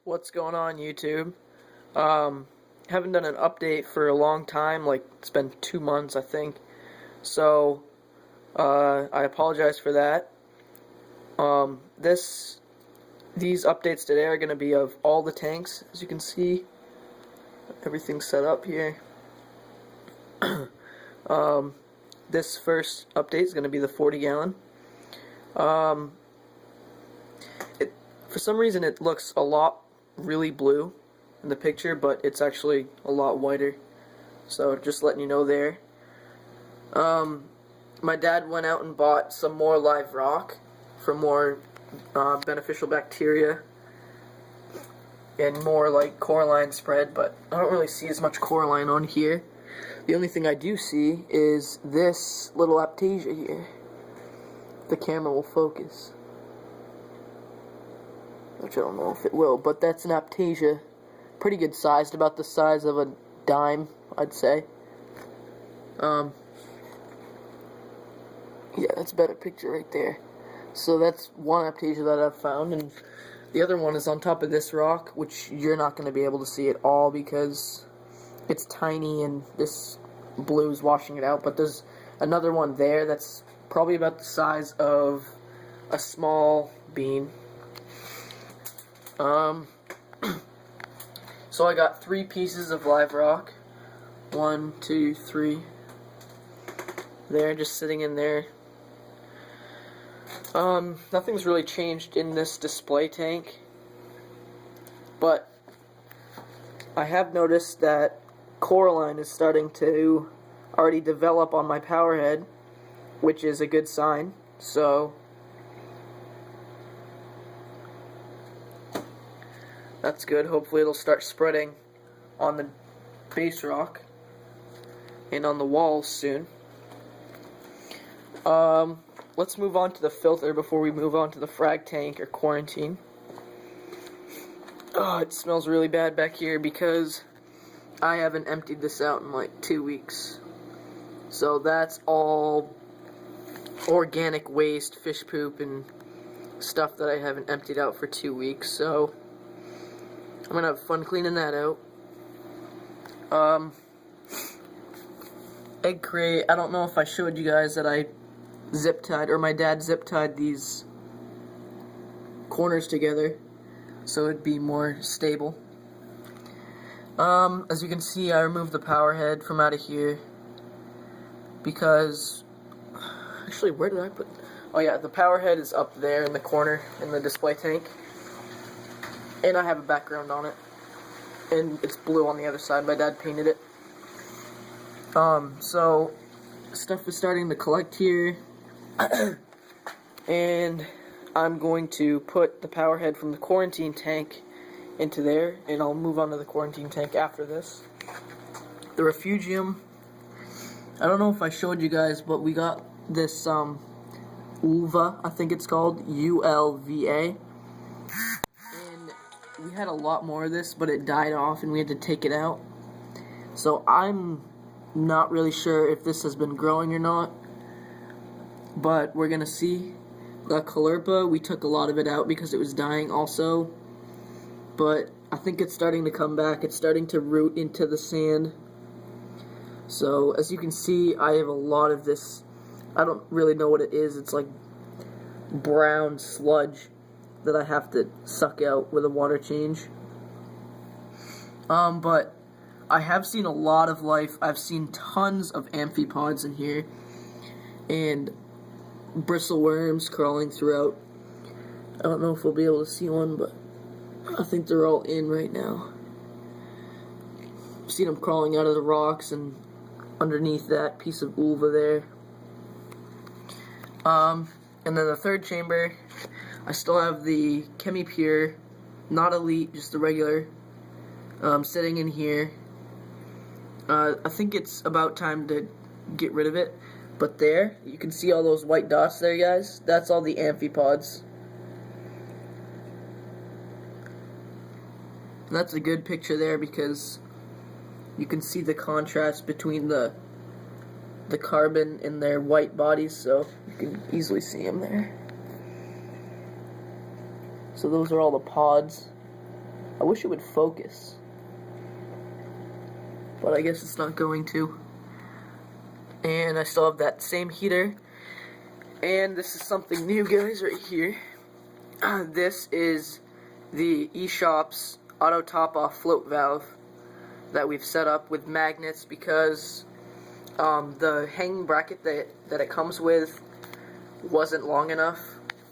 What's going on, YouTube? Haven't done an update for a long time, like it's been 2 months, I think. So, I apologize for that. These updates today are going to be of all the tanks, as you can see. Everything's set up here. This first update is going to be the 40-gallon. For some reason, it looks a lot really blue in the picture, but it's actually a lot whiter. So just letting you know there. My dad went out and bought some more live rock for more beneficial bacteria and more like coralline spread, but I don't really see as much coralline on here. The only thing I do see is this little aptasia here. The camera will focus, which I don't know if it will, but that's an aptasia. Pretty good sized, about the size of a dime, I'd say. Yeah, that's a better picture right there. So that's one aptasia that I've found, and the other one is on top of this rock, which you're not going to be able to see at all because it's tiny and this blue is washing it out, but there's another one there that's probably about the size of a small bean. So I got 3 pieces of live rock. 1, 2, 3. There, just sitting in there. Nothing's really changed in this display tank, but I have noticed that coralline is starting to already develop on my power head, which is a good sign. So that's good. Hopefully it'll start spreading on the base rock and on the walls soon. Let's move on to the filter before we move on to the frag tank or quarantine. Oh, it smells really bad back here because I haven't emptied this out in like 2 weeks. So that's all organic waste, fish poop, and stuff that I haven't emptied out for 2 weeks. So I'm gonna have fun cleaning that out. Egg crate, I don't know if I showed you guys that I zip tied, or my dad zip tied these corners together so it'd be more stable. As you can see, I removed the power head from out of here because, actually, where did I put, oh yeah, the power head is up there in the corner in the display tank, and I have a background on it, and it's blue on the other side. My dad painted it. So stuff is starting to collect here, and I'm going to put the power head from the quarantine tank into there, and I'll move on to the quarantine tank after this. The refugium, I don't know if I showed you guys, but we got this ulva, I think it's called, U-L-V-A, and we had a lot more of this, but it died off and we had to take it out. So I'm not really sure if this has been growing or not, but we're gonna see. The caulerpa, we took a lot of it out because it was dying also, but I think it's starting to come back. It's starting to root into the sand. So as you can see, I have a lot of this. I don't really know what it is. It's like brown sludge that I have to suck out with a water change. But I have seen a lot of life. I've seen tons of amphipods in here, and bristleworms crawling throughout. I don't know if we'll be able to see one, but I think they're all in right now. I've seen them crawling out of the rocks and underneath that piece of ulva there. And then the third chamber, I still have the Chemi-Pure, not Elite, just the regular, sitting in here. I think it's about time to get rid of it. But there, you can see all those white dots there, guys. That's all the amphipods. And that's a good picture there because you can see the contrast between the carbon in their white bodies, so you can easily see them there. So those are all the pods. I wish it would focus, but I guess it's not going to. And I still have that same heater. And this is something new, guys, right here. This is the eShop's auto top-off float valve that we've set up with magnets because the hanging bracket that it comes with wasn't long enough,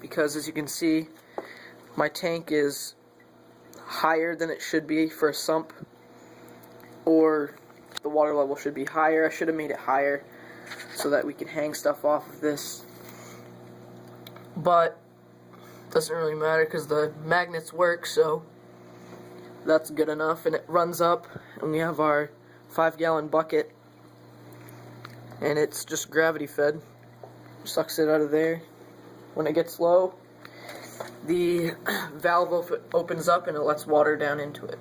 because as you can see, my tank is higher than it should be for a sump, or the water level should be higher. I should have made it higher so that we can hang stuff off of this, but it doesn't really matter because the magnets work, so that's good enough. And it runs up, and we have our 5-gallon bucket, and it's just gravity fed. Sucks it out of there. When it gets low, the valve opens up and it lets water down into it.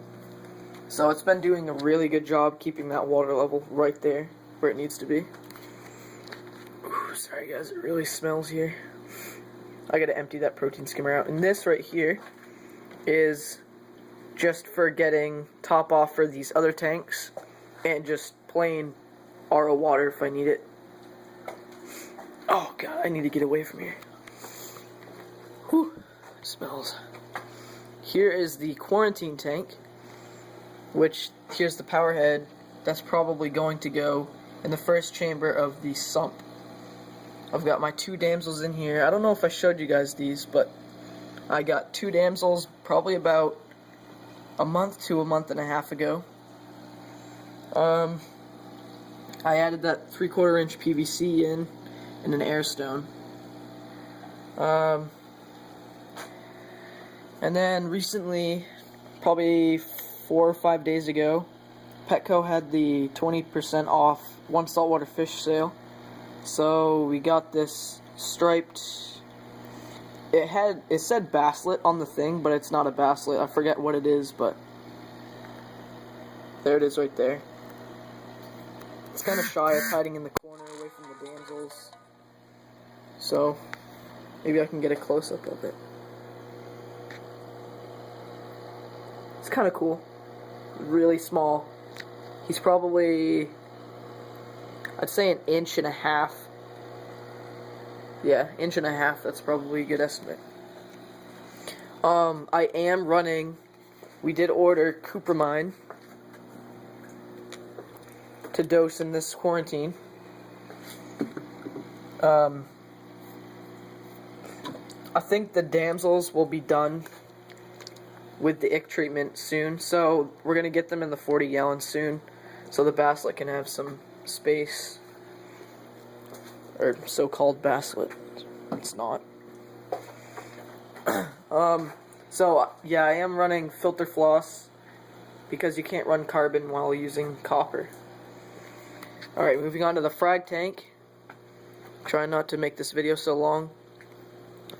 So it's been doing a really good job keeping that water level right there where it needs to be. Ooh, sorry guys, it really smells here. I gotta empty that protein skimmer out. And this right here is just for getting top off for these other tanks and just plain RO water if I need it. Oh god, I need to get away from here. Whew, it smells. Here is the quarantine tank, which, here's the power head. That's probably going to go in the first chamber of the sump. I've got my 2 damsels in here. I don't know if I showed you guys these, but I got 2 damsels probably about a month to a month and a half ago. I added that 3/4 inch PVC in an air stone. And then recently, probably 4 or 5 days ago, Petco had the 20% off one saltwater fish sale. So we got this striped, it said basslet on the thing, but it's not a basslet. I forget what it is, but there it is right there. It's kind of shy, it's hiding in the corner away from the damsels. So maybe I can get a close-up of it. It's kind of cool. Really small. He's probably, I'd say, 1.5 inches. Yeah, 1.5 inches. That's probably a good estimate. I am running. We did order cupramine to dose in this quarantine. I think the damsels will be done with the ick treatment soon, so we're gonna get them in the 40 gallons soon, so the basslet can have some space, or so-called basslet. It's not. So yeah, I am running filter floss because you can't run carbon while using copper. Alright, moving on to the frag tank. Try not to make this video so long.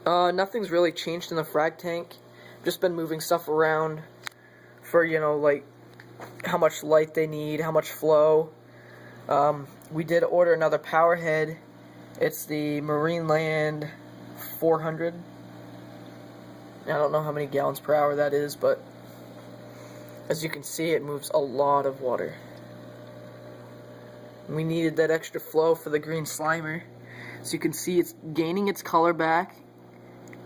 Nothing's really changed in the frag tank. Just been moving stuff around for, you know, like how much light they need, how much flow. We did order another power head. It's the Marineland 400. I don't know how many gallons per hour that is, but as you can see, it moves a lot of water. We needed that extra flow for the green slimer. So you can see it's gaining its color back.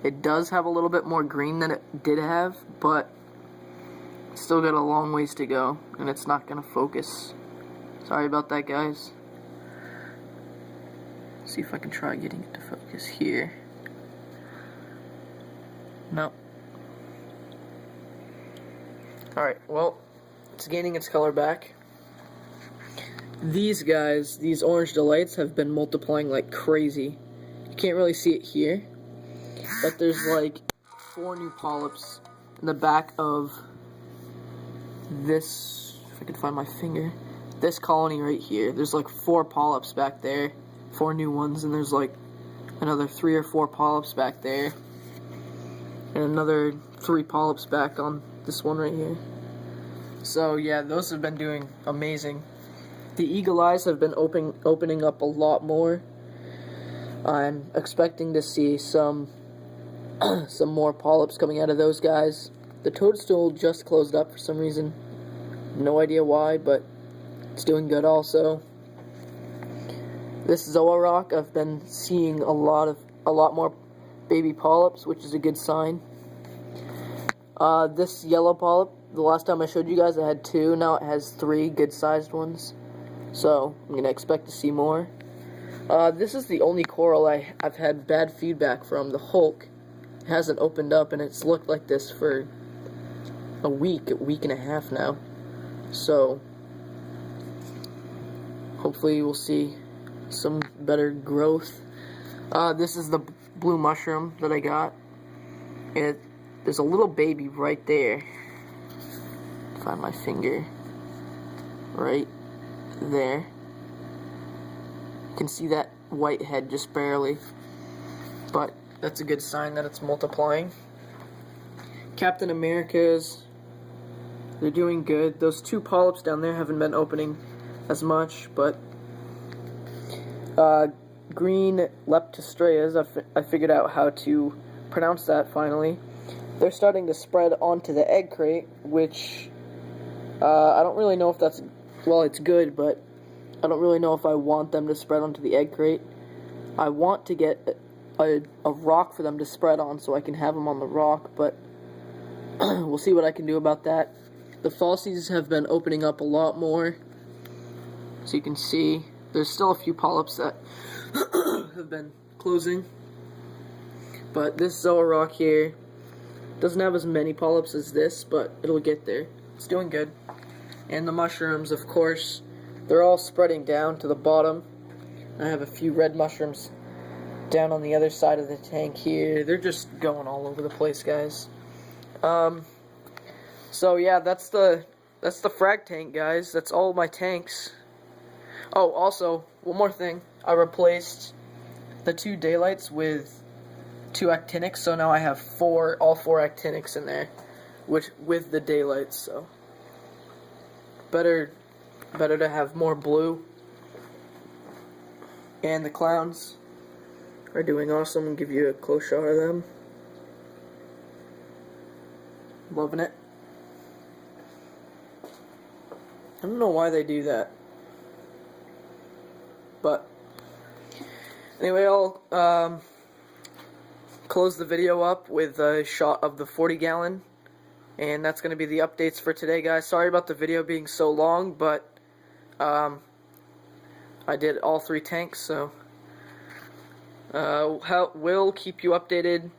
It does have a little bit more green than it did have, but still got a long ways to go, and it's not going to focus. Sorry about that, guys. See if I can try getting it to focus here. No. Alright, well, it's gaining its color back. These guys, these orange delights, have been multiplying like crazy. You can't really see it here, but there's like 4 new polyps in the back of this, if I can find my finger, this colony right here. There's like 4 polyps back there, 4 new ones, and there's like another 3 or 4 polyps back there, and another 3 polyps back on this one right here. So yeah, those have been doing amazing. The eagle eyes have been opening up a lot more. I'm expecting to see some more polyps coming out of those guys. The toadstool just closed up for some reason. No idea why, but it's doing good also. This Zoa rock, I've been seeing a lot more baby polyps, which is a good sign. This yellow polyp, the last time I showed you guys, it had 2. Now it has 3 good-sized ones. So I'm gonna expect to see more. This is the only coral I've had bad feedback from. The Hulk hasn't opened up, and it's looked like this for a week and a half now. So hopefully we'll see some better growth. This is the blue mushroom that I got. And there's a little baby right there. Find my finger. Right there. You can see that white head just barely. But that's a good sign that it's multiplying. Captain America's, they're doing good. Those 2 polyps down there haven't been opening as much, but green leptostrayas, I figured out how to pronounce that finally. They're starting to spread onto the egg crate, which I don't really know if that's, well, it's good, but I don't really know if I want them to spread onto the egg crate. I want to get a rock for them to spread on so I can have them on the rock, but we'll see what I can do about that. The falsies have been opening up a lot more. So you can see there's still a few polyps that have been closing. But this Zoa rock here doesn't have as many polyps as this, but it'll get there. It's doing good. And the mushrooms, of course, they're all spreading down to the bottom. I have a few red mushrooms down on the other side of the tank here. They're just going all over the place, guys. So yeah, that's the frag tank, guys. That's all my tanks. Oh, also, one more thing. I replaced the 2 daylights with 2 actinics, so now I have all 4 actinics in there, which with the daylights. So better to have more blue. And the clowns are doing awesome. I'll give you a close shot of them. Loving it. I don't know why they do that. But anyway, I'll close the video up with a shot of the 40-gallon. And that's going to be the updates for today, guys. Sorry about the video being so long, but I did all 3 tanks, so we'll keep you updated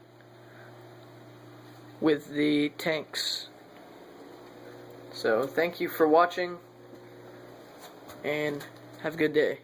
with the tanks. So thank you for watching, and have a good day.